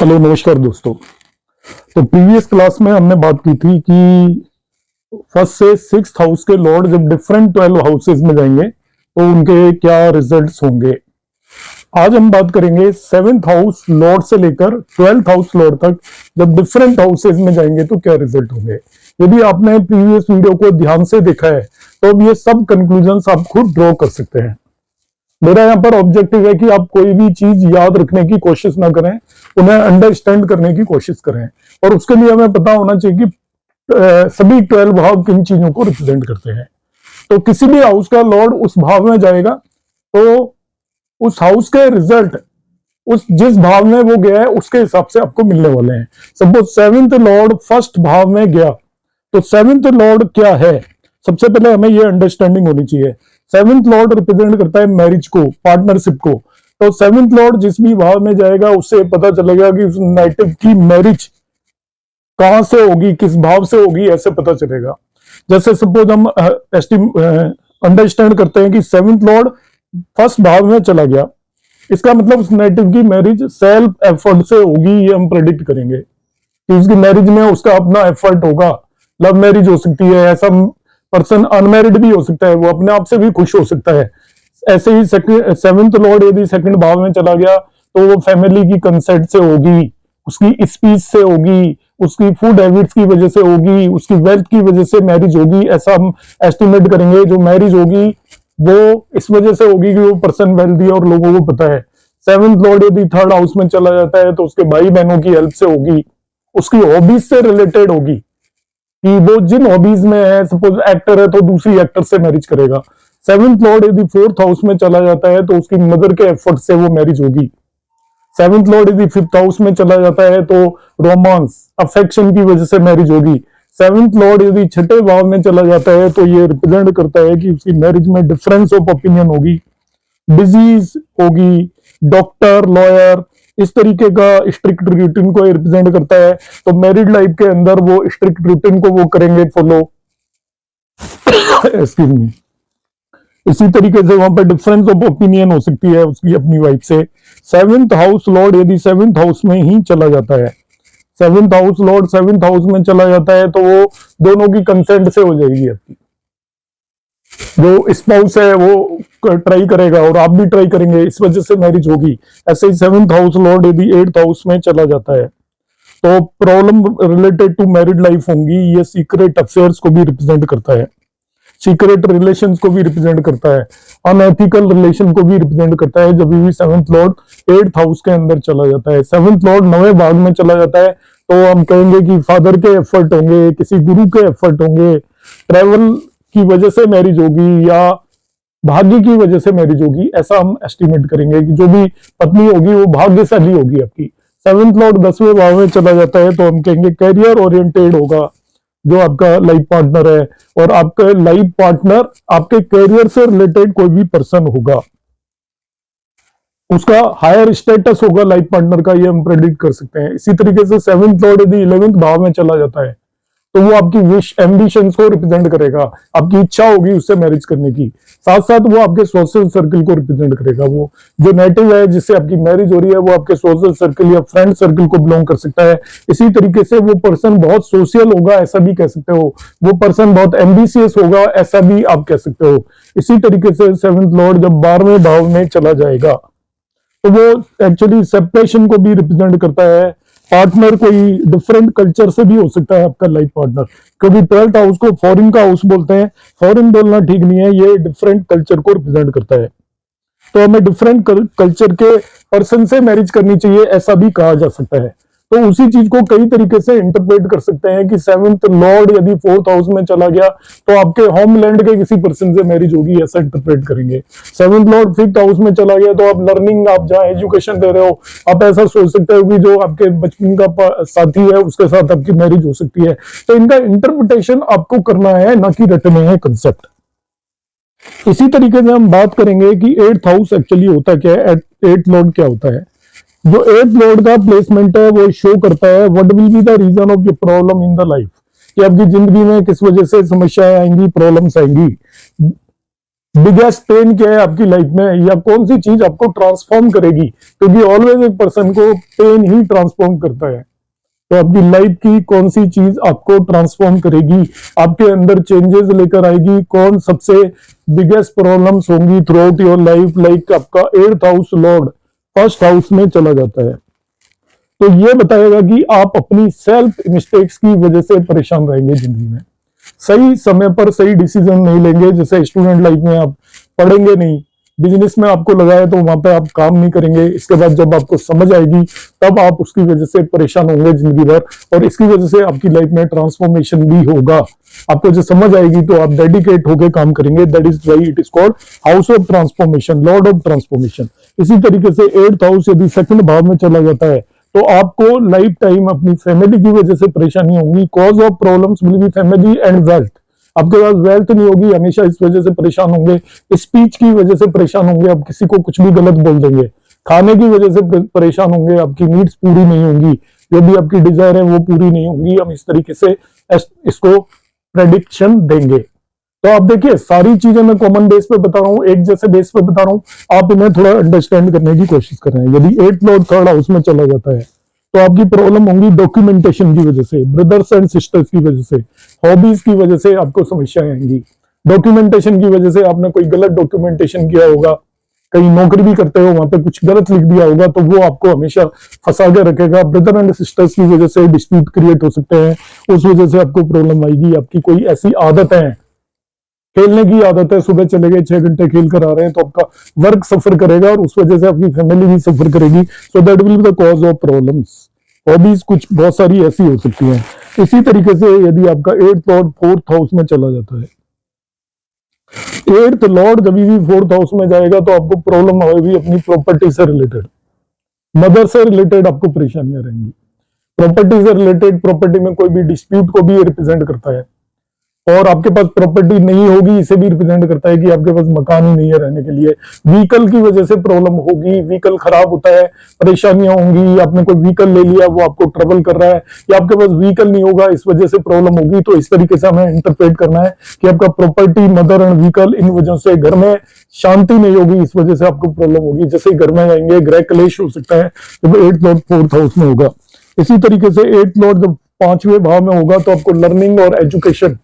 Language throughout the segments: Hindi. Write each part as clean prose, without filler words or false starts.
हेलो नमस्कार दोस्तों। तो प्रीवियस क्लास में हमने बात की थी कि फर्स्ट से सिक्स हाउस के लॉर्ड जब डिफरेंट 12 हाउसेज में जाएंगे तो उनके क्या रिजल्ट्स होंगे। आज हम बात करेंगे सेवेंथ हाउस लॉर्ड से लेकर 12th हाउस लॉर्ड तक जब डिफरेंट हाउसेज में जाएंगे तो क्या रिजल्ट होंगे। यदि आपने प्रीवियस वीडियो को ध्यान से देखा है तो अब ये सब कंक्लूजन्स आप खुद ड्रॉ कर सकते हैं। मेरा यहाँ पर ऑब्जेक्टिव है कि आप कोई भी चीज याद रखने की कोशिश ना करें, उन्हें अंडरस्टैंड करने की कोशिश करें। और उसके लिए हमें पता होना चाहिए कि सभी 12 भाव किन चीजों को रिप्रेजेंट करते हैं। तो किसी भी हाउस का लॉर्ड उस भाव में जाएगा तो उस हाउस के रिजल्ट उस जिस भाव में वो गया है उसके हिसाब से आपको मिलने वाले हैं। सपोज सेवेंथ लॉर्ड फर्स्ट भाव में गया तो सेवेंथ लॉर्ड क्या है, सबसे पहले हमें ये अंडरस्टैंडिंग होनी चाहिए। सेवेंथ लॉर्ड रिप्रेजेंट करता है मैरिज को, पार्टनरशिप को। तो सेवेंथ लॉर्ड जिस भी भाव में जाएगा उससे पता चलेगा कि उस नेटिव की मैरिज कहां से होगी, किस भाव से होगी, ऐसे पता चलेगा। जैसे सपोज हम अंडरस्टैंड करते हैं कि सेवेंथ लॉर्ड फर्स्ट भाव में चला गया, इसका मतलब उस नेटिव की मैरिज सेल्फ एफर्ट से होगी, ये हम प्रेडिक्ट करेंगे कि उसकी मैरिज में उसका अपना एफर्ट होगा। लव मैरिज हो सकती है, ऐसा पर्सन अनमैरिड भी हो सकता है, वो अपने आप से भी खुश हो सकता है। ऐसे ही सेवेंथ लॉर्ड यदि सेकंड भाव में चला गया तो वो फैमिली की कंसेंट से होगी, उसकी स्पीच से होगी, उसकी फूड हैबिट्स की वजह से होगी, उसकी वेल्थ की वजह से मैरिज होगी, ऐसा हम एस्टिमेट करेंगे। जो मैरिज होगी वो इस वजह से होगी कि वो पर्सन वेल्दी और लोगों को पता है। सेवेंथ लॉर्ड यदि थर्ड हाउस में चला जाता है तो उसके भाई बहनों की हेल्प से होगी, उसकी हॉबीज से रिलेटेड होगी कि वो जिन हॉबीज में है, सपोज एक्टर है तो दूसरी एक्टर से मैरिज करेगा। सेवेंथ लॉर्ड यदि फोर्थ हाउस में चला जाता है तो उसकी मदर के एफर्ट से वो मैरिज होगी। सेवेंथ लॉर्ड यदि फिफ्थ हाउस में चला जाता है तो रोमांस, अफेक्शन की वजह से मैरिज होगी। सेवेंथ लॉर्ड यदि छठे भाव में चला जाता है तो ये रिप्रेजेंट करता है कि उसकी मैरिज में डिफरेंस ऑफ ओपिनियन होगी, डिजीज होगी, डॉक्टर, लॉयर, इस तरीके का स्ट्रिक्ट रूटीन को रिप्रेजेंट करता है। तो मैरिड लाइफ के अंदर वो स्ट्रिक्ट रूटीन को वो करेंगे फॉलो। Excuse me. इसी तरीके से वहां पर डिफरेंस ऑफ ओपिनियन हो सकती है उसकी अपनी वाइफ से। सेवेंथ हाउस लॉर्ड यदि सेवेंथ हाउस में ही चला जाता है, seventh house Lord seventh house में चला जाता है तो वो दोनों की कंसेंट से हो जाएगी। आपकी जो स्पाउस है वो ट्राई करेगा और आप भी ट्राई करेंगे, इस वजह से मैरिज होगी। ऐसे ही सेवेंथ हाउस लॉर्ड यदि एट्थ हाउस में चला जाता है तो problem related to married life होंगी। ये सीक्रेट अफेयर्स को भी रिप्रेजेंट करता है, सीक्रेट रिलेशंस को भी रिप्रेजेंट करता है, अनएथिकल रिलेशन को भी रिप्रेजेंट करता है जब भी सेवेंथ लॉर्ड एट्थ हाउस के अंदर चला जाता है। सेवेंथ लॉर्ड नवे भाग में चला जाता है तो हम कहेंगे कि फादर के एफर्ट होंगे, किसी गुरु के एफर्ट होंगे, ट्रेवल की वजह से मैरिज होगी या भाग्य की वजह से मैरिज होगी। ऐसा हम एस्टिमेट करेंगे कि जो भी पत्नी होगी वो भाग्यशाली होगी आपकी। सेवेंथ लॉर्ड 10वें भाव में चला जाता है तो हम कहेंगे कैरियर ओरिएंटेड होगा जो आपका लाइफ पार्टनर है, और आपका लाइफ पार्टनर आपके कैरियर से रिलेटेड कोई भी पर्सन होगा, उसका हायर स्टेटस होगा लाइफ पार्टनर का, ये हम प्रेडिक्ट कर सकते हैं। इसी तरीके से सेवेंथ लॉर्ड यदि 11वें भाव में चला जाता है तो वो आपकी विश एम्बिशंस को रिप्रेजेंट करेगा, आपकी इच्छा होगी उससे मैरिज करने की। साथ साथ वो आपके सोशल सर्कल को रिप्रेजेंट करेगा। वो जो नेटिव है जिससे आपकी मैरिज हो रही है वो आपके सोशल सर्कल या फ्रेंड सर्कल को बिलोंग कर सकता है। इसी तरीके से वो पर्सन बहुत सोशल होगा, ऐसा भी कह सकते हो। वो पर्सन बहुत एम्बिशियस होगा, ऐसा भी आप कह सकते हो। इसी तरीके से सेवेंथ लॉर्ड जब 12वें भाव में चला जाएगा तो वो एक्चुअली सेपरेशन को भी रिप्रेजेंट करता है। पार्टनर कोई डिफरेंट कल्चर से भी हो सकता है आपका लाइफ पार्टनर। कभी 12th हाउस को फॉरेन का हाउस बोलते हैं, फॉरेन बोलना ठीक नहीं है, ये डिफरेंट कल्चर को रिप्रेजेंट करता है। तो हमें डिफरेंट कल्चर के पर्सन से मैरिज करनी चाहिए, ऐसा भी कहा जा सकता है। तो उसी चीज को कई तरीके से इंटरप्रेट कर सकते हैं कि सेवेंथ लॉर्ड यदि फोर्थ हाउस में चला गया तो आपके होमलैंड के किसी पर्सन से मैरिज होगी, ऐसा इंटरप्रेट करेंगे। सेवेंथ लॉर्ड फिफ्थ हाउस में चला गया तो आप लर्निंग, आप जहाँ एजुकेशन दे रहे हो, आप ऐसा सोच सकते हो कि जो आपके बचपन का साथी है उसके साथ आपकी मैरिज हो सकती है। तो इनका इंटरप्रिटेशन आपको करना है, ना कि रटने हैं कंसेप्ट। इसी तरीके से हम बात करेंगे कि एट्थ हाउस एक्चुअली होता क्या है, एट्थ लॉर्ड क्या होता है। जो एट्थ लॉर्ड का प्लेसमेंट है वो शो करता है what will be the reason of your problem in the life, कि आपकी जिंदगी में किस वजह से समस्याएं आएंगी, प्रॉब्लम्स आएंगी। बिगेस्ट पेन क्या है आपकी लाइफ में, या कौन सी चीज आपको ट्रांसफॉर्म करेगी, क्योंकि ऑलवेज एक पर्सन को पेन ही ट्रांसफॉर्म करता है। तो आपकी लाइफ की कौन सी चीज आपको ट्रांसफॉर्म करेगी, आपके अंदर चेंजेस लेकर आएगी, कौन सबसे बिगेस्ट प्रॉब्लम्स होंगी through out your life. Like आपका 8th house Lord first house में चला जाता है, तो ये बताएगा कि आप अपनी सेल्फ मिस्टेक्स की वजह से परेशान रहेंगे जिंदगी में, सही समय पर सही डिसीजन नहीं लेंगे। जैसे स्टूडेंट लाइफ में आप पढ़ेंगे नहीं, बिजनेस में आपको लगा है तो वहां पे आप काम नहीं करेंगे, इसके बाद जब आपको समझ आएगी तब आप उसकी वजह से परेशान होंगे जिंदगी भर, और इसकी वजह से आपकी लाइफ में ट्रांसफॉर्मेशन भी होगा। आपको जब समझ आएगी तो आप डेडिकेट होकर काम करेंगे। That is why it is called house of transformation, Lord of transformation. इसी तरीके से 8th हाउस यदि सेकंड भाव में चला जाता है तो आपको लाइफ टाइम अपनी फैमिली की वजह से परेशानी होगी। Cause of problems will be family and wealth. आपके पास वेल्थ नहीं होगी, हमेशा इस वजह से परेशान होंगे, स्पीच की वजह से परेशान होंगे, आप किसी को कुछ भी गलत बोल देंगे, खाने की वजह से परेशान होंगे, आपकी नीड्स पूरी नहीं होंगी, जो भी आपकी डिजायर है वो पूरी नहीं होंगी। हम इस तरीके से इसको प्रेडिक्शन देंगे। तो आप देखिए सारी चीजें मैं कॉमन बेस पे बता रहा हूँ, एक जैसे बेस पे बता रहा हूँ, आप इन्हें थोड़ा अंडरस्टैंड करने की कोशिश कर रहे हैं। यदि 8th लॉर्ड 3rd हाउस में चला जाता है तो आपकी प्रॉब्लम होंगी डॉक्यूमेंटेशन की वजह से, ब्रदर्स एंड सिस्टर्स की वजह से, हॉबीज की वजह से आपको समस्याएं आएंगी। डॉक्यूमेंटेशन की वजह से आपने कोई गलत डॉक्यूमेंटेशन किया होगा, कहीं नौकरी भी करते हो वहां पे कुछ गलत लिख दिया होगा तो वो आपको हमेशा फंसा के रखेगा। ब्रदर एंड सिस्टर्स की वजह से डिस्प्यूट क्रिएट हो सकते हैं, उस वजह से आपको प्रॉब्लम आएगी। आपकी कोई ऐसी आदत है, खेलने की आदत है, सुबह चले गए 6 घंटे खेल कर आ रहे हैं तो आपका वर्क सफर करेगा और उस वजह से आपकी फैमिली भी सफर करेगी। So that will be the cause of problems. Hobbies कुछ बहुत सारी ऐसी हो सकती हैं। इसी तरीके से यदि आपका 8th लॉर्ड 4th हाउस में चला जाता है, 8th लॉर्ड जब भी 4th हाउस में जाएगा तो आपको प्रॉब्लम होगी अपनी प्रॉपर्टी से रिलेटेड, मदर से रिलेटेड आपको परेशानियां रहेंगी। प्रॉपर्टी से रिलेटेड, प्रॉपर्टी में कोई भी डिस्प्यूट को भी रिप्रेजेंट करता है, और आपके पास प्रॉपर्टी नहीं होगी इसे भी रिप्रेजेंट करता है कि आपके पास मकान ही नहीं है रहने के लिए। व्हीकल की वजह से प्रॉब्लम होगी, व्हीकल खराब होता है, परेशानियां होंगी। आपने कोई व्हीकल ले लिया, वो आपको ट्रबल कर रहा है, या आपके पास व्हीकल नहीं होगा इस वजह से प्रॉब्लम होगी। तो इस तरीके से हमें इंटरप्रेट करना है कि आपका प्रॉपर्टी, मदर एंड व्हीकल, इन वजह से घर में शांति नहीं होगी, इस वजह से आपको प्रॉब्लम होगी। जैसे घर में जाएंगे गृह क्लेश हो सकता है जब 8th लॉर्ड 4th हाउस में होगा। इसी तरीके से 8th लॉर्ड जब 5वें भाव में होगा तो आपको लर्निंग और एजुकेशन,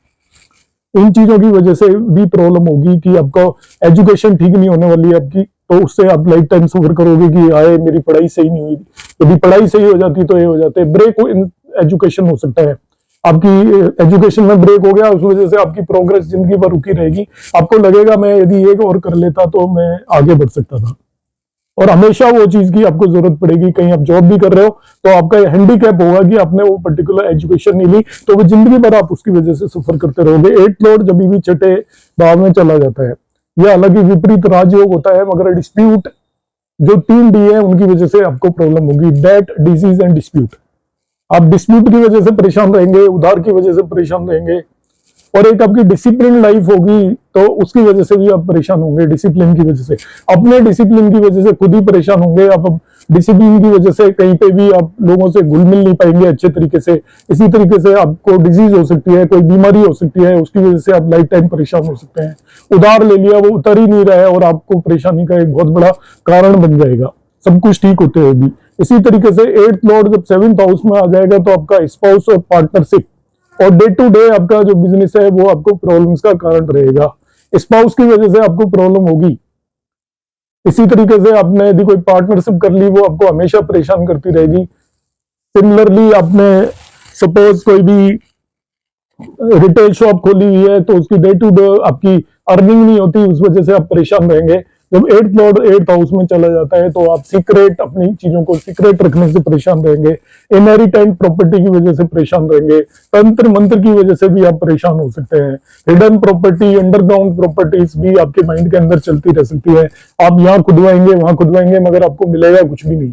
इन चीजों की वजह से भी प्रॉब्लम होगी कि आपका एजुकेशन ठीक नहीं होने वाली है आपकी, तो उससे आप लाइफ टाइम सफर करोगे कि आए मेरी पढ़ाई सही नहीं हुई। यदि पढ़ाई सही हो जाती तो ये हो जाते, ब्रेक इन एजुकेशन हो सकता है, आपकी एजुकेशन में ब्रेक हो गया, उस वजह से आपकी प्रोग्रेस जिंदगी भर रुकी रहेगी। आपको लगेगा मैं यदि एक और कर लेता तो मैं आगे बढ़ सकता था, और हमेशा वो चीज की आपको जरूरत पड़ेगी। कहीं आप जॉब भी कर रहे हो तो आपका हैंडीकैप होगा कि आपने वो पर्टिकुलर एजुकेशन नहीं ली, तो वो जिंदगी भर आप उसकी वजह से सफर करते रहोगे। 8th लॉर्ड जब भी 6ठे भाव में चला जाता है, यह अलग ही विपरीत राजयोग होता है, मगर डिस्प्यूट जो 3 डी है उनकी वजह से आपको प्रॉब्लम होगी। Debt, disease and dispute. आप डिस्प्यूट की वजह से परेशान रहेंगे, उधार की वजह से परेशान रहेंगे, और एक आपकी डिसिप्लिन लाइफ होगी तो उसकी वजह से भी आप परेशान होंगे। डिसिप्लिन की वजह से, अपने डिसिप्लिन की वजह से खुद ही परेशान होंगे आप। डिसिप्लिन की वजह से कहीं पे भी आप लोगों से घुल मिल नहीं पाएंगे अच्छे तरीके से। इसी तरीके से आपको डिजीज हो सकती है, कोई बीमारी हो सकती है, उसकी वजह से आप लाइफ टाइम परेशान हो सकते हैं। उधार ले लिया, वो उतर ही नहीं रहा है और आपको परेशानी का एक बहुत बड़ा कारण बन जाएगा, सब कुछ ठीक होते हुए भी। इसी तरीके से 8th लॉर्ड जब 7th हाउस में आ जाएगा तो आपका स्पाउस और पार्टनरशिप और डे टू डे आपका जो बिजनेस है वो आपको प्रॉब्लम्स का कारण रहेगा। स्पाउस की वजह से आपको प्रॉब्लम होगी। इसी तरीके से आपने यदि कोई पार्टनरशिप कर ली, वो आपको हमेशा परेशान करती रहेगी। सिमिलरली आपने सपोज कोई भी रिटेल शॉप खोली हुई है तो उसकी डे टू डे आपकी अर्निंग नहीं होती, उस वजह से आप परेशान रहेंगे। जब 8th लॉर्ड 8th हाउस में चला जाता है तो आप सीक्रेट, अपनी चीजों को सीक्रेट रखने से परेशान रहेंगे। इनहेरिटेंट प्रॉपर्टी की वजह से परेशान रहेंगे। तंत्र मंत्र की वजह से भी आप परेशान हो सकते हैं। हिडन प्रॉपर्टी, अंडरग्राउंड प्रॉपर्टीज भी आपके माइंड के अंदर चलती रह सकती है। आप यहाँ खुदवाएंगे, वहां खुदवाएंगे, मगर आपको मिलेगा कुछ भी नहीं।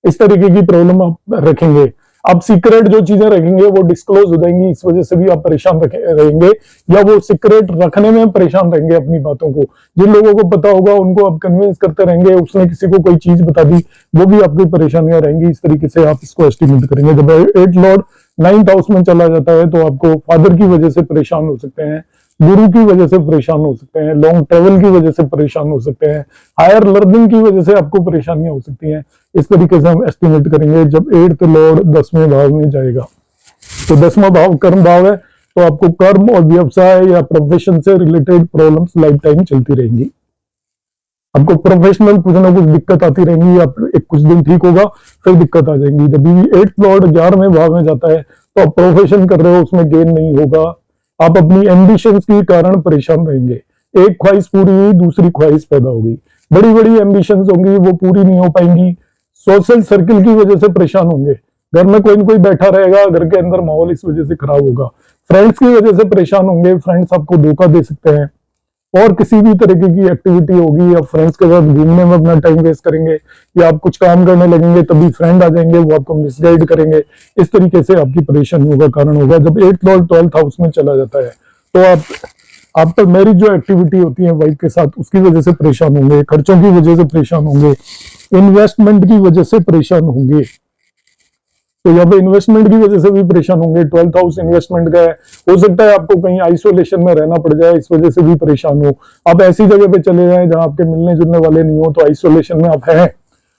इस तरीके की प्रॉब्लम आप रखेंगे। आप सीक्रेट जो चीजें रखेंगे वो डिस्क्लोज हो जाएंगी, इस वजह से भी आप परेशान रहेंगे, या वो सीक्रेट रखने में परेशान रहेंगे अपनी बातों को। जिन लोगों को पता होगा उनको आप कन्विंस करते रहेंगे, उसने किसी को कोई चीज बता दी, वो भी आपकी परेशानियां रहेंगी। इस तरीके से आप इसको एस्टिमेट करेंगे। जब 8th लॉर्ड 9th हाउस में चला जाता है तो आपको फादर की वजह से परेशान हो सकते हैं। गुरु की वजह से परेशान हो सकते हैं, लॉन्ग ट्रेवल की वजह से परेशान हो सकते हैं, हायर लर्निंग की वजह से आपको परेशानियां हो सकती हैं। इस तरीके से हम एस्टिमेट करेंगे। जब 8th लॉर्ड 10वें भाव में जाएगा, तो 10वां भाव कर्म भाव है, तो आपको कर्म और व्यवसाय या प्रोफेशन से रिलेटेड प्रॉब्लम्स लाइफ टाइम चलती रहेंगी। आपको प्रोफेशनल कुछ ना कुछ दिक्कत आती रहेंगी, आप एक कुछ दिन ठीक होगा, फिर दिक्कत आ जाएंगी। जब भी 8th लॉर्ड 11वें भाव में जाता है, तो आप प्रोफेशन कर रहे हो, उसमें गेन नहीं होगा। आप अपनी एम्बिशंस के कारण परेशान रहेंगे। एक ख्वाहिश पूरी हुई, दूसरी ख्वाहिश पैदा होगी, बड़ी बड़ी एम्बिशंस होंगी, वो पूरी नहीं हो पाएंगी। सोशल सर्किल की वजह से परेशान होंगे, घर में कोई न कोई बैठा रहेगा, घर के अंदर माहौल इस वजह से खराब होगा। फ्रेंड्स की वजह से परेशान होंगे, फ्रेंड्स आपको धोखा दे सकते हैं। और किसी भी तरीके की एक्टिविटी होगी, या फ्रेंड्स के साथ घूमने में अपना टाइम वेस्ट करेंगे, या आप कुछ काम करने लगेंगे, तभी फ्रेंड आ जाएंगे, वो आपको मिसगाइड करेंगे। इस तरीके से आपकी परेशानियों का कारण होगा। जब 8th लॉर्ड 12th हाउस में चला जाता है, तो आप पर मैरिज जो एक्टिविटी होती है वाइफ के साथ, उसकी वजह से परेशान होंगे, खर्चों की वजह से परेशान होंगे, इन्वेस्टमेंट की वजह से परेशान होंगे। तो यहाँ पे इन्वेस्टमेंट की वजह से भी परेशान होंगे। 12th हाउस इन्वेस्टमेंट का है, हो सकता है आपको कहीं आइसोलेशन में रहना पड़ जाए, इस वजह से भी परेशान हो। आप ऐसी जगह पे चले जाएं जहां आपके मिलने जुलने वाले नहीं हो, तो आइसोलेशन में आप हैं,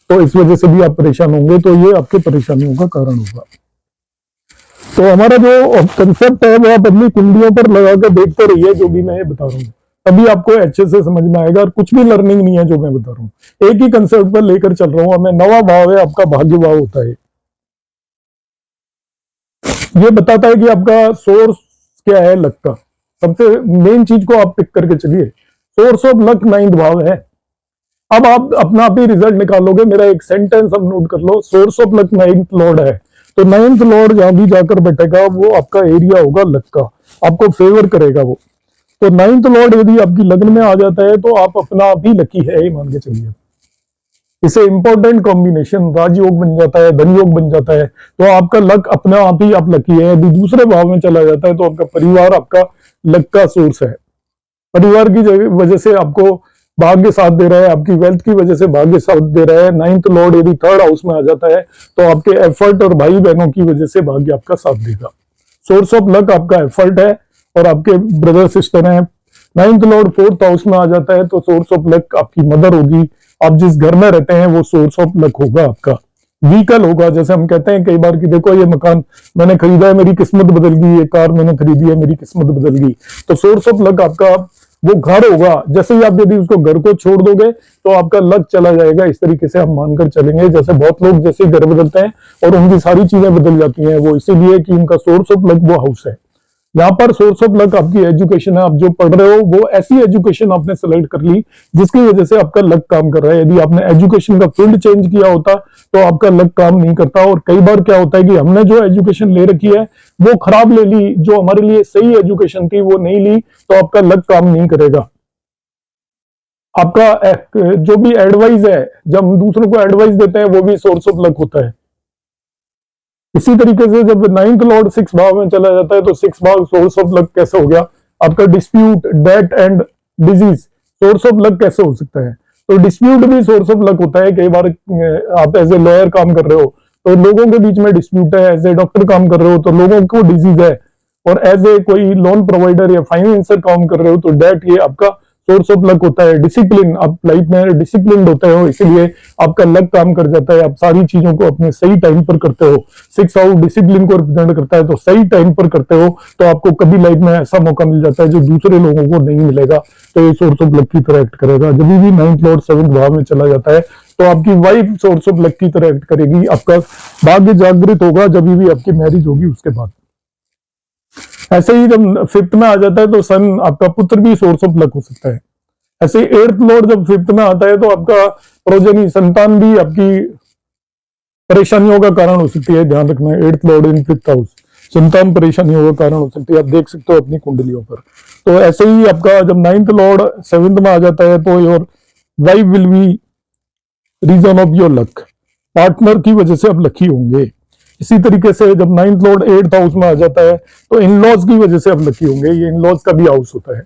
तो इस वजह से भी आप परेशान होंगे। तो ये आपके परेशानियों का कारण होगा। तो हमारा जो कंसेप्ट है, वो आप अपनी कुंडलियों पर लगा कर देखते रहिए, जो भी मैं ये बता रहा हूँ, तभी आपको अच्छे से समझ में आएगा। और कुछ भी लर्निंग नहीं है जो मैं बता रहा हूँ, एक ही कंसेप्ट पर लेकर चल रहा हूँ। हमें 9वां भाव है, आपका भाग्य भाव होता है। ये बताता है कि आपका सोर्स क्या है लक का। सबसे मेन चीज को आप पिक करके चलिए। सोर्स ऑफ लक 9th भाव है। अब आप अपना आप ही रिजल्ट निकालोगे। मेरा एक सेंटेंस अब नोट कर लो। Source of luck 9th lord है, तो 9th लॉर्ड जहां भी जाकर बैठेगा, वो आपका एरिया होगा लक का, आपको फेवर करेगा वो। तो 9th लॉर्ड यदि आपकी लग्न में आ जाता है, तो आप अपना आप ही लकी है, ये मान के चलिए। इसे इंपॉर्टेंट कॉम्बिनेशन राजयोग बन जाता है, धन योग बन जाता है। तो आपका लक अपने आप ही आप लकी है। यदि दूसरे भाव में चला जाता है, तो आपका परिवार आपका लक का सोर्स है। परिवार की वजह से आपको भाग्य साथ दे रहा है, आपकी वेल्थ की वजह से भाग्य साथ दे रहा है। 9th लॉर्ड यदि 3rd हाउस में आ जाता है, तो आपके एफर्ट और भाई बहनों की वजह से भाग्य आपका साथ देगा। सोर्स ऑफ लक आपका एफर्ट है और आपके ब्रदर सिस्टर हैं। 9th लॉर्ड 4th हाउस में आ जाता है, तो सोर्स ऑफ लक आपकी मदर होगी। आप जिस घर में रहते हैं, वो सोर्स ऑफ लक होगा आपका। व्हीकल होगा, जैसे हम कहते हैं कई बार कि देखो ये मकान मैंने खरीदा है, मेरी किस्मत बदल गई, ये कार मैंने खरीदी है, मेरी किस्मत बदल गई। तो सोर्स ऑफ लक आपका वो घर होगा। जैसे ही आप यदि उसको घर को छोड़ दोगे, तो आपका लक चला जाएगा। इस तरीके से हम मानकर चलेंगे। जैसे बहुत लोग जैसे घर बदलते हैं और उनकी सारी चीजें बदल जाती हैं, वो इसीलिए कि उनका सोर्स ऑफ लक वो हाउस है। यहाँ पर सोर्स ऑफ लक आपकी एजुकेशन है। आप जो पढ़ रहे हो, वो ऐसी एजुकेशन आपने सेलेक्ट कर ली जिसकी वजह से आपका लक काम कर रहा है। यदि आपने एजुकेशन का फील्ड चेंज किया होता, तो आपका लक काम नहीं करता। और कई बार क्या होता है कि हमने जो एजुकेशन ले रखी है, वो खराब ले ली। जो हमारे लिए सही एजुकेशन थी, वो नहीं ली, तो आपका लक काम नहीं करेगा। आपका जो भी एडवाइस है, जब हम दूसरों को एडवाइस देते हैं, वो भी सोर्स ऑफ लक होता है। इसी तरीके से जब 9th लॉर्ड 6 भाव में चला जाता है, तो 6 भाव सोर्स ऑफ लक कैसे हो गया आपका। Dispute, debt and disease source of luck कैसे हो सकता है। तो डिस्प्यूट भी सोर्स ऑफ लक होता है। कई बार आप एज ए लॉयर काम कर रहे हो, तो लोगों के बीच में डिस्प्यूट है। एज ए डॉक्टर काम कर रहे हो, तो लोगों को डिजीज है। और एज ए कोई लोन प्रोवाइडर या फाइनेंसर काम कर रहे हो, तो डेट ये आपका सोर्स ऑफ लक होता है। डिसिप्लिन, आप लाइफ में डिसिप्लिन होते हो, इसीलिए आपका लक काम कर जाता है। आप सारी चीजों को अपने सही टाइम पर करते हो। 6 हाउस डिसिप्लिन को रिप्रेजेंट करता है, तो सही टाइम पर करते हो, तो आपको कभी लाइफ में ऐसा मौका मिल जाता है जो दूसरे लोगों को नहीं मिलेगा। तो ये सोर्स ऑफ लक की तरह एक्ट करेगा। जब भी 9th लॉर्ड 7th भाव में चला जाता है, तो आपकी वाइफ सोर्स ऑफ लक की तरह एक्ट करेगी। आपका भाग्य जागृत होगा जब भी आपकी मैरिज होगी उसके बाद। ऐसे ही जब 5th में आ जाता है, तो सन आपका पुत्र भी सोर्स ऑफ लक हो सकता है। ऐसे 8th लॉर्ड जब 5th में आता है, तो आपका प्रोजनी संतान भी आपकी परेशानियों का कारण हो सकती है। ध्यान रखना, 8th लॉर्ड इन 5th हाउस संतान परेशानियों का कारण हो सकती है। आप देख सकते हो अपनी कुंडलियों पर। तो ऐसे ही आपका जब 9th लॉर्ड 7th में आ जाता है, तो your wife will be reason of your luck. Partner की वजह से आप लकी होंगे। इसी तरीके से जब 9th लॉर्ड 8th हाउस में आ जाता है, तो इन लॉज की वजह से आप लकी होंगे। ये इन लॉज का भी हाउस होता है।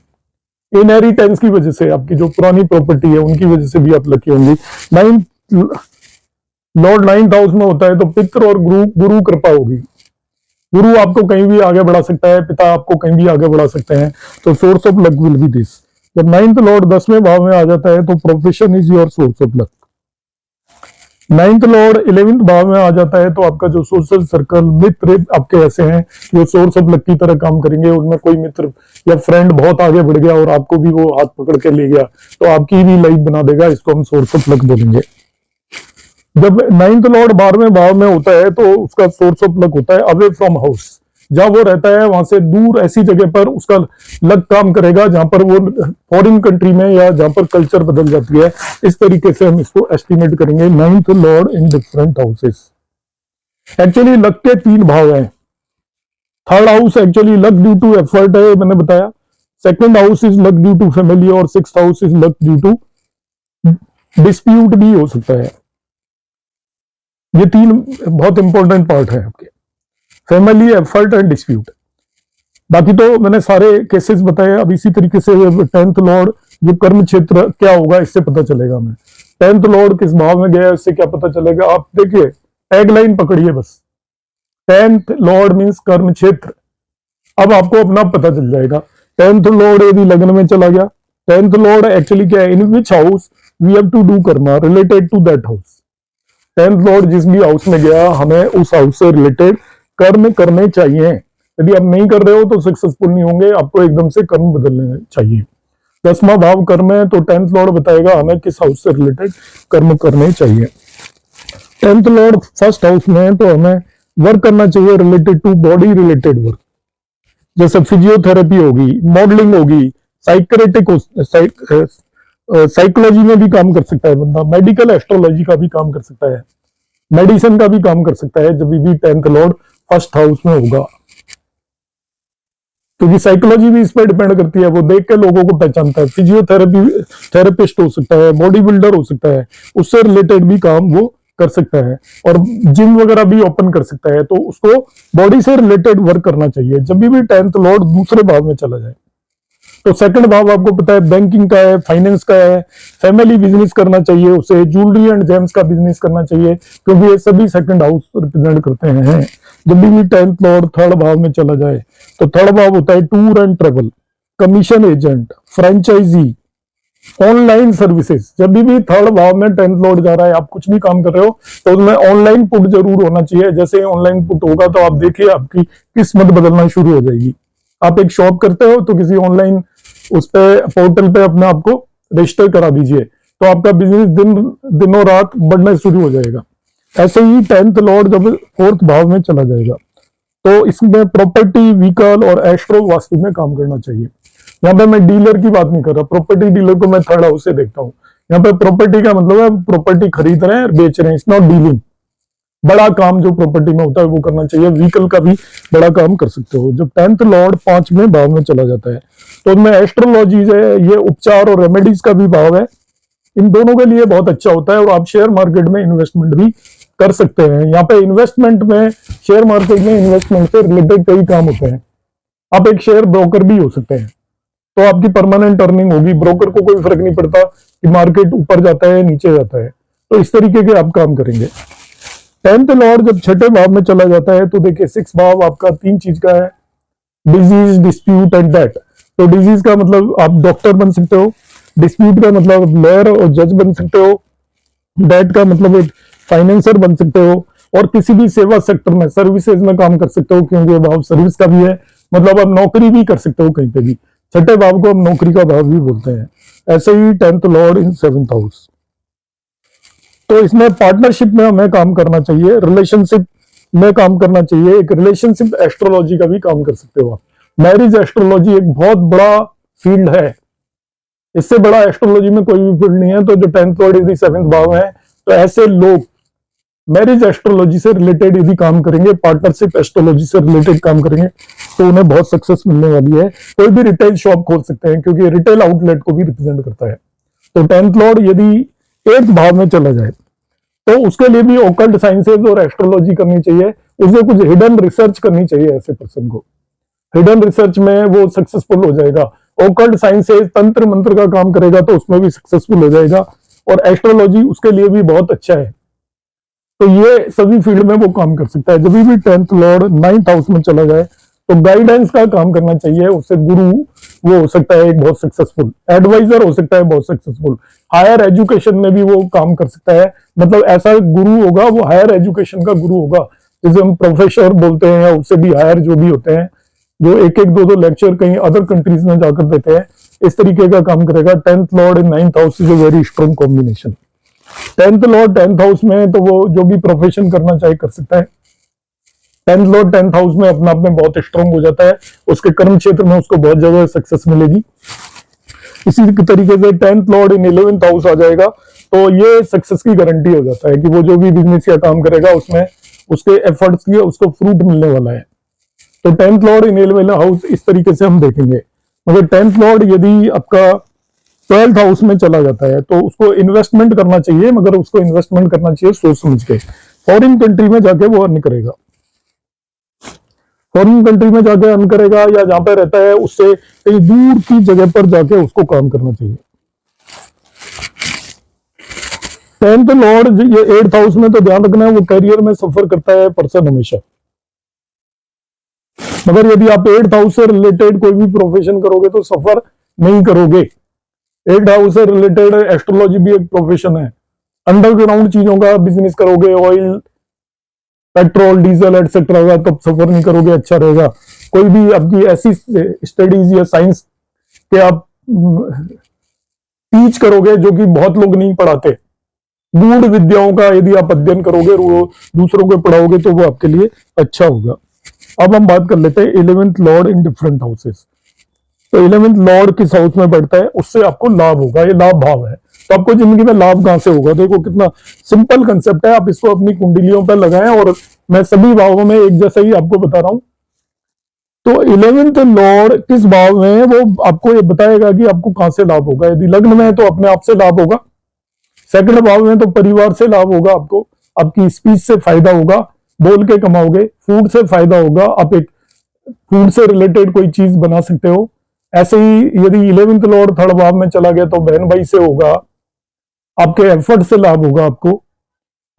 इनहेरिटेंस की वजह से, आपकी जो पुरानी प्रॉपर्टी है उनकी वजह से भी आप लकी होंगे। 9th लॉर्ड 9th हाउस में होता है, तो पितृ और गुरु कृपा होगी। गुरु आपको कहीं भी आगे बढ़ा सकता है, पिता आपको कहीं भी आगे बढ़ा सकते हैं, तो source of luck will be this. जब 9th लॉर्ड 10वें भाव में आ जाता है तो profession is your source of luck. 9th Lord 11th भाव में आ जाता है तो आपका जो सोशल सर्कल, मित्र आपके ऐसे हैं जो सोर्स ऑफ लक की तरह काम करेंगे। उनमें कोई मित्र या फ्रेंड बहुत आगे बढ़ गया और आपको भी वो हाथ पकड़ के ले गया तो आपकी भी लाइफ बना देगा, इसको हम सोर्स ऑफ लक बोलेंगे। जब 9th लॉर्ड 12वें भाव में होता है तो उसका सोर्स ऑफ लक होता है अवे फ्रॉम हाउस। जहां वो रहता है वहां से दूर ऐसी जगह पर उसका लक काम करेगा जहां पर वो फॉरेन कंट्री में या जहां पर कल्चर बदल जाती है। इस तरीके से हम इसको एस्टिमेट करेंगे 9th lord in different houses. Actually luck के 3 भाव हैं। Third house actually luck due to effort है, मैंने बताया। Second house is luck due to family और 6th house is luck due to dispute भी हो सकता है। ये 3 बहुत इंपॉर्टेंट पार्ट है आपके, फैमिली, एफर्ट एंड डिस्प्यूट। बाकी तो मैंने सारे केसेस बताए। अब इसी तरीके से 10th लॉर्ड जो कर्म क्षेत्र क्या होगा इससे पता चलेगा हमें। 10th लॉर्ड किस भाव में गया इससे क्या पता चलेगा। आप देखिए टैग लाइन पकड़िए बस, 10th लॉर्ड मीन्स कर्म क्षेत्र। अब आपको अपना पता चल जाएगा। 10th लॉर्ड यदि लग्न में चला गया, 10th लॉर्ड एक्चुअली क्या है, in which house we have to do karma related to that house. 10th lord जिस भी हाउस में गया हमें उस हाउस से रिलेटेड कर्म करने चाहिए। यदि आप नहीं कर रहे हो तो सक्सेसफुल नहीं होंगे, आपको एकदम से कर्म बदलने चाहिए। 10वां भाव कर्म है तो 10th लॉर्ड बताएगा हमें किस हाउस से रिलेटेड कर्म करने चाहिए। 10th लॉर्ड फर्स्ट हाउस में है तो हमें वर्क करना चाहिए related to body related work, जैसे फिजियोथेरेपी होगी, मॉडलिंग होगी, साइकोलॉजी में भी काम कर सकता है बंदा, मेडिकल एस्ट्रोलॉजी का भी काम कर सकता है, मेडिसिन का भी काम कर सकता है जब भी 10th लॉर्ड फर्स्ट हाउस में होगा। क्योंकि साइकोलॉजी भी इस पर डिपेंड करती है, वो देख के लोगों को पहचानता है। फिजियोथेरेपी थेरेपिस्ट हो सकता है, बॉडी बिल्डर हो सकता है, उससे रिलेटेड भी काम वो कर सकता है। और जिम वगैरह भी ओपन कर सकता है, तो उसको बॉडी से रिलेटेड वर्क करना चाहिए जब भी 10th लॉर्ड दूसरे भाव में चला जाए। तो सेकंड भाव आपको पता है बैंकिंग का है, फाइनेंस का है, फैमिली बिजनेस करना चाहिए, उसे ज्वेलरी एंड जेम्स का बिजनेस करना चाहिए, क्योंकि ये सभी सेकंड हाउस रिप्रेजेंट करते हैं। जब भी 10th लॉर्ड थर्ड भाव में चला जाए तो थर्ड भाव होता है tour and travel, commission agent, franchise, online services. जब भी थर्ड भाव में 10th लॉर्ड जा रहा है, आप कुछ भी काम कर रहे हो तो उसमें ऑनलाइन पुट जरूर होना चाहिए। जैसे ऑनलाइन पुट होगा तो आप देखिए आपकी किस्मत बदलना शुरू हो जाएगी। आप एक शॉप करते हो तो किसी ऑनलाइन उस पे पोर्टल पे अपने आप को रजिस्टर करा दीजिए, तो आपका बिजनेस दिनों रात बढ़ना शुरू हो जाएगा। ऐसे ही 10th लॉर्ड जब 4th भाव में चला जाएगा तो इसमें प्रॉपर्टी, व्हीकल और एस्ट्रो वास्तु में काम करना चाहिए। यहाँ पे मैं डीलर की बात नहीं कर रहा, प्रॉपर्टी डीलर को मैं थर्ड हाउस से देखता हूँ। यहाँ पे प्रॉपर्टी का मतलब है प्रॉपर्टी खरीद रहे हैं और बेच रहे हैं, इट्स नॉट डीलिंग। बड़ा काम जो प्रॉपर्टी में होता है वो करना चाहिए। व्हीकल का भी बड़ा काम कर सकते हो। जब 10th लॉर्ड 5वें भाव में चला जाता है तो उनमें एस्ट्रोलॉजी है, ये उपचार और रेमेडीज का भी भाव है, इन दोनों के लिए बहुत अच्छा होता है। और आप शेयर मार्केट में इन्वेस्टमेंट भी कर सकते हैं। यहाँ पे इन्वेस्टमेंट में, शेयर मार्केट में इन्वेस्टमेंट से रिलेटेड कई काम होते हैं। आप एक शेयर ब्रोकर भी हो सकते हैं, तो आपकी परमानेंट अर्निंग होगी। ब्रोकर को कोई फर्क नहीं पड़ता कि मार्केट ऊपर जाता है नीचे जाता है, तो इस तरीके के आप काम करेंगे। 10th लॉर्ड जब 6ठे भाव में चला जाता है तो देखिए 6 भाव आपका 3 चीज का है, डिजीज, डिस्प्यूट एंड डेट। तो डिजीज का मतलब आप डॉक्टर बन सकते हो, डिस्प्यूट का मतलब लॉयर और जज बन सकते हो, डेट का मतलब एक फाइनेंसर बन सकते हो, और किसी भी सेवा सेक्टर में, सर्विसेज में काम कर सकते हो, क्योंकि ये भाव सर्विस का भी है, मतलब आप नौकरी भी कर सकते हो कहीं पे भी। 6ठे भाव को हम नौकरी का भाव भी बोलते हैं। ऐसे ही 10th लॉर्ड इन 7th हाउस। तो इसमें पार्टनरशिप में हमें काम करना चाहिए, रिलेशनशिप में काम करना चाहिए। एक रिलेशनशिप एस्ट्रोलॉजी का भी काम कर सकते हो आप। मैरिज एस्ट्रोलॉजी एक बहुत बड़ा फील्ड है, इससे बड़ा एस्ट्रोलॉजी में कोई भी फील्ड नहीं है। तो जो 10th लॉर्ड यदि 7th भाव है तो ऐसे लोग मैरिज एस्ट्रोलॉजी से रिलेटेड यदि काम करेंगे, पार्टनरशिप एस्ट्रोलॉजी से रिलेटेड काम करेंगे, तो उन्हें बहुत सक्सेस मिलने वाली है। कोई भी रिटेल शॉप खोल सकते हैं, क्योंकि रिटेल आउटलेट को भी रिप्रेजेंट करता है। तो 10th लॉर्ड यदि 8th भाव में चला जाए तो उसके लिए भी ओकल्ट साइंसेज और एस्ट्रोलॉजी करनी चाहिए। उसे कुछ हिडन रिसर्च करनी चाहिए। ऐसे पर्सन को हिडन रिसर्च में वो सक्सेसफुल हो जाएगा। ओकल्ट साइंसेज, तंत्र मंत्र का काम करेगा तो उसमें भी सक्सेसफुल हो जाएगा। और एस्ट्रोलॉजी उसके लिए भी बहुत अच्छा है। तो ये सभी फील्ड में वो काम कर सकता है। जब भी 10th लॉर्ड 9th हाउस में चला जाए तो गाइडेंस का काम करना चाहिए उससे। गुरु वो हो सकता है एक बहुत सक्सेसफुल एडवाइजर, हो सकता है बहुत सक्सेसफुल हायर एजुकेशन में भी वो काम कर सकता है। मतलब ऐसा गुरु होगा वो हायर एजुकेशन का गुरु होगा, जिसे हम प्रोफेसर बोलते हैं, या उससे भी हायर जो भी होते हैं, जो एक एक दो लेक्चर कहीं अदर कंट्रीज में जाकर देते हैं, इस तरीके का काम करेगा। 10th Lord in 9th house is a very strong combination. 10th Lord 10th house में तो वो जो भी प्रोफेशन करना चाहे कर सकता है। 10th लॉर्ड 10th हाउस में अपने आप में बहुत स्ट्रॉन्ग हो जाता है, उसके कर्म क्षेत्र में उसको बहुत ज्यादा सक्सेस मिलेगी। इसी तरीके से 10th लॉर्ड इन 11th हाउस आ जाएगा तो ये सक्सेस की गारंटी हो जाता है कि वो जो भी बिजनेस या काम करेगा उसमें उसके एफर्ट्स की उसको फ्रूट मिलने वाला है। तो 10th लॉर्ड इन 11th हाउस इस तरीके से हम देखेंगे। मगर 10th लॉर्ड यदि आपका 12th हाउस में चला जाता है तो उसको इन्वेस्टमेंट करना चाहिए, मगर उसको इन्वेस्टमेंट करना चाहिए सोच समझ के। फॉरेन कंट्री में जाके वो अर्न करेगा, फॉरेन कंट्री में जाके अर्न करेगा, या जहां पे रहता है उससे कहीं दूर की जगह पर जाके उसको काम करना चाहिए। 10th लॉर्ड ये 8th हाउस में तो ध्यान रखना है वो करियर में सफर करता है पर्सन हमेशा। मगर यदि आप 8th हाउस से रिलेटेड कोई भी प्रोफेशन करोगे तो सफर नहीं करोगे। 8th हाउस से रिलेटेड एस्ट्रोलॉजी भी एक प्रोफेशन है। अंडरग्राउंड चीजों का बिजनेस करोगे, ऑयल, पेट्रोल, डीजल एटसेट्रा का, तब सफर नहीं करोगे, अच्छा रहेगा। कोई भी आपकी ऐसी स्टडीज या साइंस के आप टीच करोगे जो कि बहुत लोग नहीं पढ़ाते, गूढ़ विद्याओं का यदि आप अध्ययन करोगे, दूसरों को पढ़ाओगे तो वो आपके लिए अच्छा होगा। अब हम बात कर लेते हैं 11th Lord in different houses. तो 11th लॉर्ड किस हाउस में बैठता है उससे आपको लाभ होगा, ये लाभ भाव है। तो आपको जिंदगी में लाभ कहां से होगा? देखो कितना सिंपल कंसेप्ट है, आप इसको अपनी कुंडलियों पर लगाएं और मैं सभी भावों में एक जैसा ही आपको बता रहा हूं। तो 11th लॉर्ड किस भाव में है वो आपको ये बताएगा कि आपको कहां से लाभ होगा। यदि लग्न में है तो अपने आप से लाभ होगा, सेकंड भाव में तो परिवार से लाभ होगा, आपको आपकी स्पीच से फायदा होगा, बोल के कमाओगे, फूड से फायदा होगा, आप एक फूड से रिलेटेड कोई चीज बना सकते हो। ऐसे ही यदि 11th लॉर्ड थर्ड भाव में चला गया तो बहन भाई से होगा, आपके एफर्ट से लाभ होगा। आपको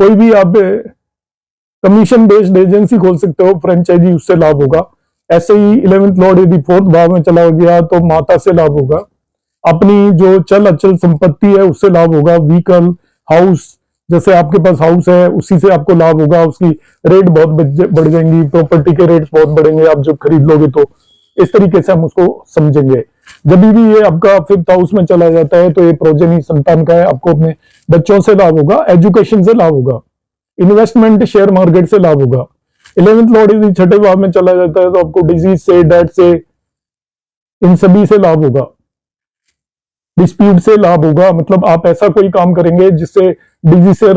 कोई भी आप कमीशन बेस्ड एजेंसी खोल सकते हो, फ्रेंचाइजी, उससे लाभ होगा। ऐसे ही 11th लॉर्ड यदि 4th भाव में चला गया तो माता से लाभ होगा, अपनी जो चल अचल संपत्ति है उससे लाभ होगा। व्हीकल, हाउस, जैसे आपके पास हाउस है उसी से आपको लाभ होगा, उसकी रेट बहुत बढ़ जाएंगी, प्रॉपर्टी के रेट्स बहुत बढ़ेंगे आप जब खरीद लोगे तो। इस तरीके से हम उसको समझेंगे। जब भी ये आपका 5th हाउस में चला जाता है तो ये प्रोजनी संतान का है, आपको अपने बच्चों से लाभ होगा, एजुकेशन से लाभ होगा, इन्वेस्टमेंट शेयर मार्केट से लाभ होगा। 11th लॉर्ड यदि छठे भाव में चला जाता है तो आपको डिजीज से, डेथ से, इन सभी से लाभ होगा, डिस्प्यूट से लाभ होगा। मतलब आप ऐसा कोई काम करेंगे जिससे डिजीज से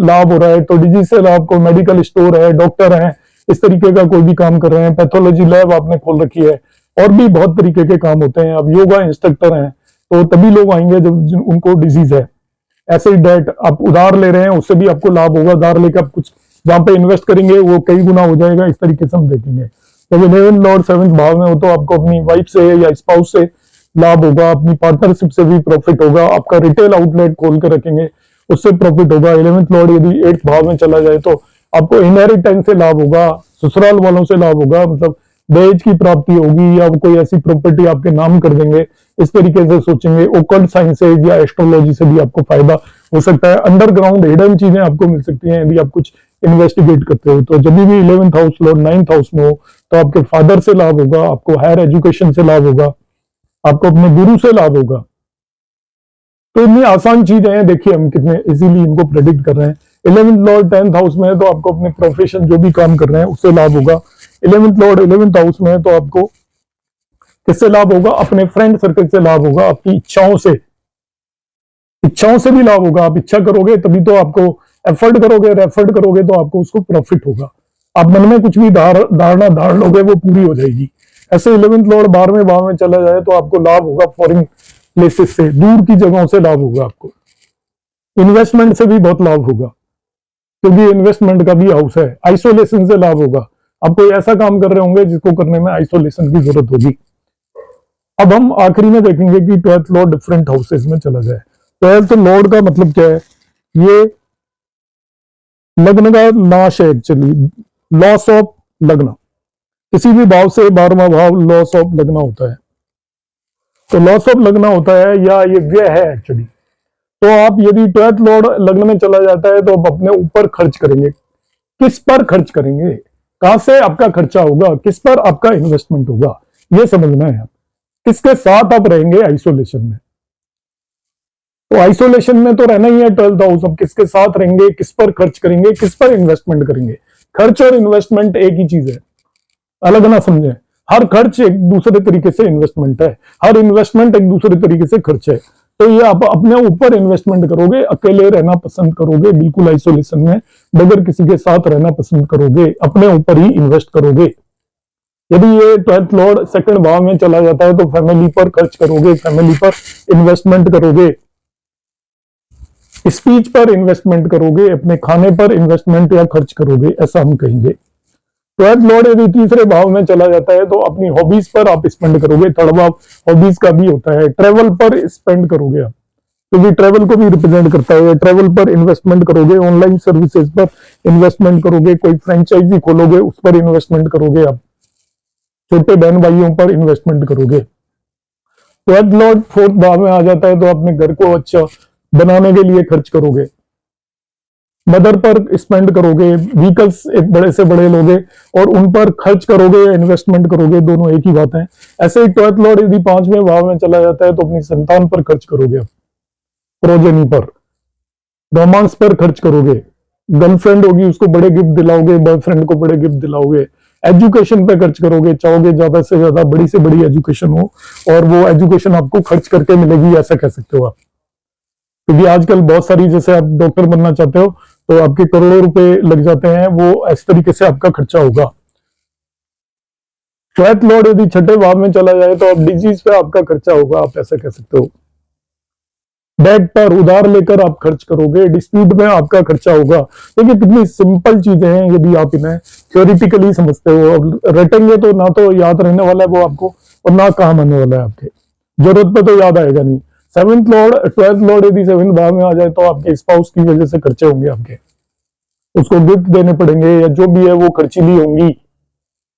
लाभ हो रहा है तो डिजीज से लाभ को, मेडिकल स्टोर है, डॉक्टर है, इस तरीके का कोई भी काम कर रहे हैं, पैथोलॉजी लैब आपने खोल रखी है, और भी बहुत तरीके के काम होते हैं। अब योगा इंस्ट्रक्टर हैं तो तभी लोग आएंगे जब उनको डिजीज है। ऐसे ही डेट आप उधार ले रहे हैं उससे भी आपको लाभ होगा, उधार लेकर आप कुछ जहां पे इन्वेस्ट करेंगे वो कई गुना हो जाएगा। इस तरीके से हम देखेंगे। जब 11th लॉर्ड 7th भाव में हो तो आपको अपनी वाइफ से या स्पाउस से लाभ होगा, अपनी पार्टनरशिप से भी प्रॉफिट होगा, आपका रिटेल आउटलेट खोल कर रखेंगे उससे प्रॉफिट होगा। 11th लॉर्ड यदि 8th भाव में चला जाए तो आपको इनहेरिटेंस से लाभ होगा, ससुराल वालों से लाभ होगा, मतलब दहेज की प्राप्ति होगी या कोई ऐसी प्रॉपर्टी आपके नाम कर देंगे। इस तरीके से सोचेंगे। ओकल्ट साइंसेज या एस्ट्रोलॉजी से भी आपको फायदा हो सकता है, अंडरग्राउंड हिडन चीजें आपको मिल सकती हैं यदि आप कुछ इन्वेस्टिगेट करते हो। तो जब भी 11th house Lord 9th house में हो तो आपके फादर से लाभ होगा, आपको हायर एजुकेशन से लाभ होगा, आपको अपने गुरु से लाभ होगा। तो इतनी आसान चीजें हैं, देखिए हम कितने इजीली इनको प्रेडिक्ट कर रहे हैं। 11th लॉर्ड 10th हाउस में है तो आपको अपने प्रोफेशन जो भी काम कर रहे हैं उससे लाभ होगा। 11th लॉर्ड 11th हाउस में है तो आपको किससे लाभ होगा? अपने फ्रेंड सर्कल से लाभ होगा, आपकी इच्छाओं से, इच्छाओं से भी लाभ होगा। आप इच्छा करोगे तभी तो आपको, एफर्ट करोगे, रेफर्ट करोगे तो आपको उसको प्रॉफिट होगा। आप मन में कुछ भी धारणा धार लोगे वो पूरी हो जाएगी। ऐसे 11th लॉर्ड 12वें भाव में चला जाए तो आपको लाभ होगा, फॉरेन प्लेसेस से, दूर की जगहों से लाभ होगा आपको। इन्वेस्टमेंट से भी बहुत लाभ होगा क्योंकि इन्वेस्टमेंट का भी हाउस है। आइसोलेशन से लाभ होगा, आप कोई ऐसा काम कर रहे होंगे जिसको करने में आइसोलेशन की जरूरत होगी। अब हम आखिरी में देखेंगे कि 12th लॉर्ड डिफरेंट हाउसेस में चला जाए। 12th लॉर्ड का मतलब क्या है? ये लग्न का नाश है एक्चुअली, लॉस ऑफ लग्न। किसी भी भाव से 12वां भाव लॉस ऑफ लग्न होता है, तो लॉस ऑफ लग्न होता है या ये व्यय है एक्चुअली। तो आप यदि 12th लॉर्ड लग्न में चला जाता है तो आप अपने ऊपर खर्च करेंगे। किस पर खर्च करेंगे, कहां से आपका खर्चा होगा, किस पर आपका इन्वेस्टमेंट होगा, ये समझना है। किसके साथ आप रहेंगे आइसोलेशन में, तो आइसोलेशन में तो रहना ही है 12th हाउस। अब किसके साथ रहेंगे, किस पर खर्च करेंगे, किस पर इन्वेस्टमेंट करेंगे। खर्च और इन्वेस्टमेंट एक ही चीज है, अलग ना समझे। हर खर्च एक दूसरे तरीके से इन्वेस्टमेंट है, हर इन्वेस्टमेंट एक दूसरे तरीके से खर्च है। तो ये आप अपने ऊपर इन्वेस्टमेंट करोगे, अकेले रहना पसंद करोगे, बिल्कुल आइसोलेशन में बगैर किसी के साथ रहना पसंद करोगे, अपने ऊपर ही इन्वेस्ट करोगे। यदि ये 12th लॉर्ड सेकंड भाव में चला जाता है तो फैमिली पर खर्च करोगे, फैमिली पर इन्वेस्टमेंट करोगे, स्पीच पर इन्वेस्टमेंट करोगे, अपने खाने पर इन्वेस्टमेंट या खर्च करोगे, ऐसा हम कहेंगे। 12th लॉर्ड यदि तीसरे भाव में चला जाता है तो अपनी हॉबीज पर आप स्पेंड करोगे। थर्ड भाव हॉबीज का भी होता है, ट्रेवल पर स्पेंड करोगे आप, क्योंकि ट्रेवल को भी रिप्रेजेंट करता है। ट्रेवल पर इन्वेस्टमेंट करोगे, ऑनलाइन सर्विसेज पर इन्वेस्टमेंट करोगे, कोई फ्रेंचाइजी खोलोगे उस पर इन्वेस्टमेंट करोगे आप, छोटे बहन भाइयों पर इन्वेस्टमेंट करोगे। 12th लॉर्ड फोर्थ भाव में आ जाता है तो अपने घर को अच्छा बनाने के लिए खर्च करोगे, मदर पर स्पेंड करोगे, व्हीकल्स एक बड़े से बड़े लोगे और उन पर खर्च करोगे या इन्वेस्टमेंट करोगे, दोनों एक ही बात है। ऐसे ही 12th लॉर्ड यदि 5वें भाव में चला जाता है तो अपनी संतान पर खर्च करोगे, प्रोजेनी पर, रोमांस पर खर्च करोगे, गर्लफ्रेंड होगी उसको बड़े गिफ्ट दिलाओगे, बॉयफ्रेंड को बड़े गिफ्ट दिलाओगे, एजुकेशन पे खर्च करोगे, चाहोगे ज्यादा से ज्यादा बड़ी से बड़ी एजुकेशन हो और वो एजुकेशन आपको खर्च करके मिलेगी, ऐसा कह सकते हो आप। क्योंकि आजकल बहुत सारी, जैसे आप डॉक्टर बनना चाहते हो तो आपके करोड़ों रुपए लग जाते हैं, वो इस तरीके से आपका खर्चा होगा। 12th लॉर्ड यदि छठे भाव में चला जाए तो आप डिजीज पे आपका खर्चा होगा, आप ऐसा कह सकते हो। डेट पर उधार लेकर आप खर्च करोगे, डिस्प्यूट में आपका खर्चा होगा। देखिए कितनी सिंपल चीजें हैं, यदि आप इन्हें थ्योरिटिकली समझते हो और रटेंगे तो ना तो याद रहने वाला है वो आपको और ना काम आने वाला है आपके, जरूरत पे तो याद आएगा नहीं। 7th लॉर्ड 12th लॉर्ड यदि 7th भाव में आ जाए तो आपके स्पाउस की वजह से खर्चे होंगे आपके, उसको गिफ्ट देने पड़ेंगे या जो भी है वो खर्चीली होंगी,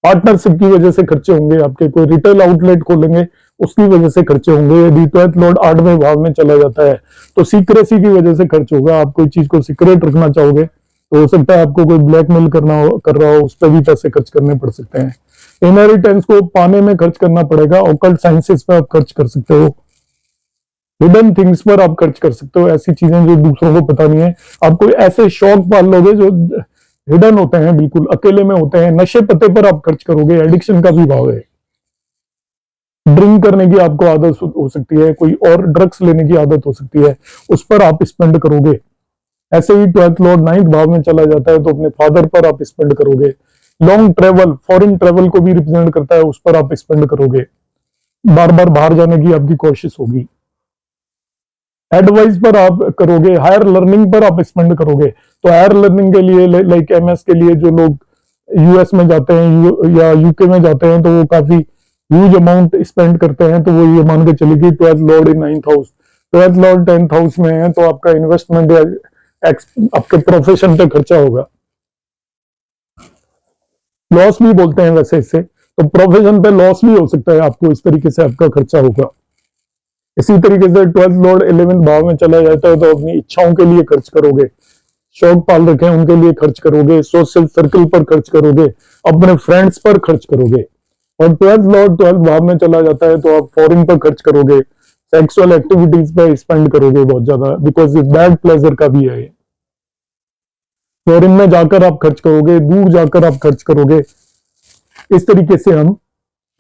पार्टनरशिप की वजह से खर्चे होंगे आपके, कोई रिटेल आउटलेट खोलेंगे उसकी वजह से खर्चे होंगे। यदि 12th लॉर्ड 8वें भाव में चला जाता है तो सीक्रेसी की वजह से खर्च होगा, आप कोई चीज को सीक्रेट रखना चाहोगे तो हो सकता है आपको कोई ब्लैकमेल कर रहा हो, उस पर भी पैसे खर्च करने पड़ सकते हैं। इनहेरिटेंस को पाने में खर्च करना पड़ेगा, ऑकल्ट साइंसेस पर आप खर्च कर सकते हो, हिडन थिंग्स पर आप खर्च कर सकते हो, ऐसी चीजें जो दूसरों को पता नहीं है। आप कोई ऐसे शौक पाल लोगे जो हिडन होते हैं, बिल्कुल अकेले में होते हैं। नशे पत्ते पर आप खर्च करोगे, एडिक्शन का भी भाव है, ड्रिंक करने की आपको आदत हो सकती है, कोई और ड्रग्स लेने की आदत हो सकती है, उस पर आप स्पेंड करोगे। ऐसे ही 12th लॉर्ड 9th भाव में चला जाता है तो अपने फादर पर आप स्पेंड करोगे। लॉन्ग ट्रेवल, फॉरेन ट्रेवल को भी रिप्रेजेंट करता है, उस पर आप स्पेंड करोगे, बार बार बाहर जाने की आपकी कोशिश होगी। एडवाइस पर आप करोगे, हायर लर्निंग पर आप स्पेंड करोगे। तो हायर लर्निंग के लिए लाइक एमएस के लिए जो लोग यूएस में जाते हैं या यूके में जाते हैं तो वो काफी ह्यूज अमाउंट स्पेंड करते हैं, तो वो ये मान के चलिए 12th लॉर्ड इन 9th house, 12th Lord 10th house में है तो आपका इन्वेस्टमेंट या आपके प्रोफेशन पे खर्चा होगा। लॉस भी बोलते हैं वैसे इससे, तो प्रोफेशन पे लॉस भी हो सकता है आपको, इस तरीके से आपका खर्चा होगा। इसी तरीके से 12th लॉर्ड 11th भाव में चला जाता है तो अपनी इच्छाओं के लिए खर्च करोगे, शौक पाल रखे हैं उनके लिए खर्च करोगे, सोशल सर्कल पर खर्च करोगे, अपने फ्रेंड्स पर खर्च करोगे। और 12th लॉर्ड 12th भाव में चला जाता है तो आप फॉरेन पर खर्च करोगे, सेक्सुअल एक्टिविटीज पर स्पेंड करोगे बहुत ज्यादा, बिकॉज ये बैड प्लेजर का भी है। फॉरेन में जाकर आप खर्च करोगे, दूर जाकर आप खर्च करोगे, इस तरीके से हम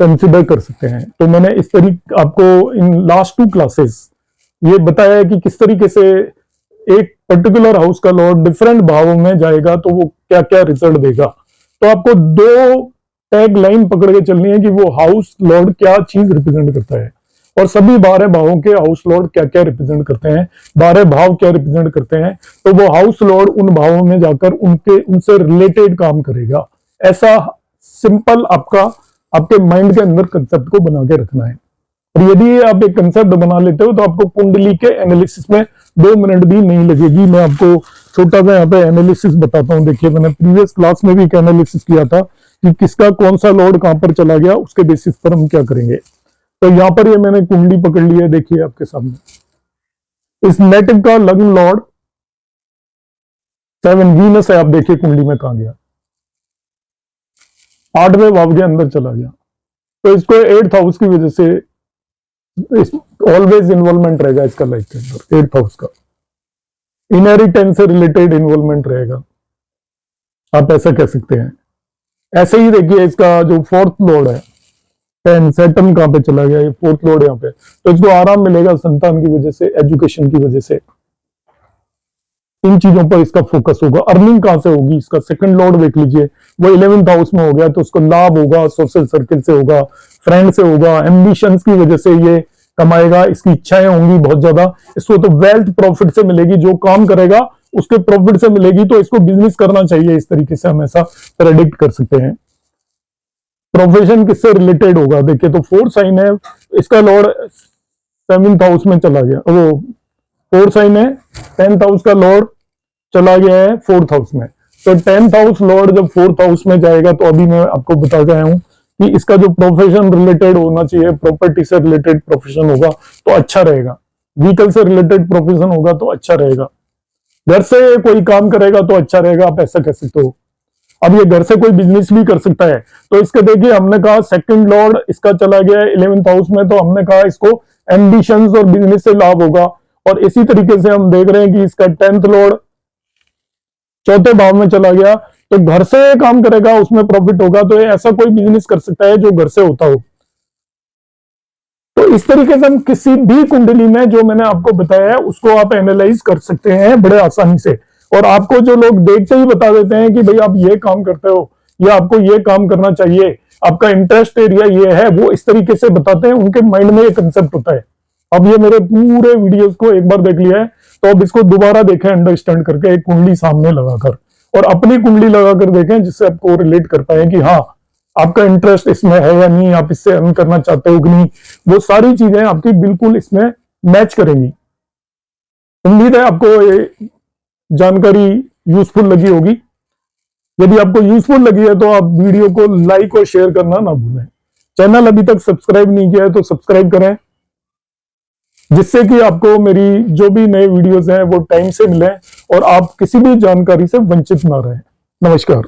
कंसिडर कर सकते हैं। तो मैंने इस तरीके आपको इन लास्ट 2 क्लासेस ये बताया है कि किस तरीके से एक पर्टिकुलर हाउस का लॉर्ड डिफरेंट भावों में जाएगा तो वो क्या क्या रिजल्ट देगा। तो आपको 2 टैग लाइन पकड़ के चलनी है कि वो हाउस लॉर्ड क्या चीज रिप्रेजेंट करता है और सभी 12 भावों के हाउस लॉर्ड क्या क्या रिप्रेजेंट करते हैं, 12 भाव क्या रिप्रेजेंट करते हैं। तो वो हाउस लॉर्ड उन भावों में जाकर उनसे रिलेटेड काम करेगा। ऐसा सिंपल आपके माइंड के अंदर कंसेप्ट को बना के रखना है। और यदि आप एक कंसेप्ट बना लेते हो तो आपको कुंडली के एनालिसिस में 2 मिनट भी नहीं लगेगी। मैं आपको छोटा सा यहाँ पे एनालिसिस बताता हूँ। देखिए मैंने प्रीवियस क्लास में भी एक एनालिसिस किया था कि किसका कौन सा लॉर्ड कहां पर चला गया, उसके बेसिस पर हम क्या करेंगे। तो यहाँ पर ये मैंने कुंडली पकड़ ली है, देखिए आपके सामने इस नेटिव का लग्न लॉर्ड 7 वीनस है। आप देखिए कुंडली में कहां गया, 8वें भाव के अंदर चला गया। तो इसको 8th हाउस की वजह से ऑलवेज इन्वॉल्वमेंट रहेगा इसका लाइफ के अंदर। 8th हाउस का इनहेरिटेंस से रिलेटेड इन्वॉल्वमेंट रहेगा, आप ऐसा कह सकते हैं। ऐसे ही देखिए इसका जो 4th लॉर्ड है 10 सैटर्न कहां पे चला गया, ये 4th लॉर्ड यहाँ पे। तो इसको आराम मिलेगा संतान की वजह से, एजुकेशन की वजह से, इन चीजों पर इसका फोकस होगा। अर्निंग कहां से होगी, इसका 2nd लॉर्ड देख लीजिए, वो 11th हाउस में हो गया, तो उसको लाभ होगा, सोशल सर्किल से होगा, फ्रेंड से होगा, एम्बिशंस की वजह से ये कमाएगा, इसकी इच्छाएं होंगी बहुत ज्यादा। इसको तो वेल्थ प्रॉफिट से मिलेगी, जो काम करेगा उसके प्रॉफिट से मिलेगी। तो इसको बिजनेस करना चाहिए, इस तरीके से हम ऐसा प्रेडिक्ट कर सकते हैं। प्रोफेशन किससे रिलेटेड होगा, देखिए तो 4 साइन है, इसका लॉर्ड 7th हाउस में चला गया, वो 4 साइन है, 10th हाउस का लॉर्ड चला गया है 4th हाउस में। तो 10th हाउस लॉर्ड जब 4th हाउस में जाएगा, तो अभी मैं आपको बता गया हूं कि इसका जो प्रोफेशन रिलेटेड होना चाहिए, प्रॉपर्टी से रिलेटेड प्रोफेशन होगा तो अच्छा रहेगा, व्हीकल से रिलेटेड प्रोफेशन होगा तो अच्छा रहेगा, घर से कोई काम करेगा तो अच्छा रहेगा, आप ऐसा कह सकते हो। अब ये घर से कोई बिजनेस भी कर सकता है। तो इसका देखिए हमने कहा 2nd लॉर्ड इसका चला गया 11th हाउस में, तो हमने कहा इसको एम्बिशंस और बिजनेस से लाभ होगा। और इसी तरीके से हम देख रहे हैं कि इसका 10th लॉर्ड 4थे भाव में चला गया, तो घर से काम करेगा उसमें प्रॉफिट होगा। तो ऐसा कोई बिजनेस कर सकता है जो घर से होता हो। तो इस तरीके से हम किसी भी कुंडली में जो मैंने आपको बताया है उसको आप एनालाइज कर सकते हैं बड़े आसानी से। और आपको जो लोग देखते ही बता देते हैं कि भाई आप ये काम करते हो या आपको ये काम करना चाहिए, आपका इंटरेस्ट एरिया ये है, वो इस तरीके से बताते हैं, उनके माइंड में ये कंसेप्ट होता है। अब ये मेरे पूरे वीडियोस को एक बार देख लिया है, तो अब इसको दोबारा देखें अंडरस्टैंड करके, एक कुंडली सामने लगाकर और अपनी कुंडली लगाकर देखें, जिससे आपको रिलेट कर पाए कि हाँ आपका इंटरेस्ट इसमें है या नहीं, आप इससे अर्न करना चाहते हो कि नहीं। वो सारी चीजें आपकी बिल्कुल इसमें मैच करेंगी। उम्मीद है आपको ये जानकारी यूजफुल लगी होगी। यदि आपको यूजफुल लगी है तो आप वीडियो को लाइक और शेयर करना ना भूलें। चैनल अभी तक सब्सक्राइब नहीं किया है तो सब्सक्राइब करें, जिससे कि आपको मेरी जो भी नए वीडियोस हैं वो टाइम से मिले और आप किसी भी जानकारी से वंचित ना रहें। नमस्कार।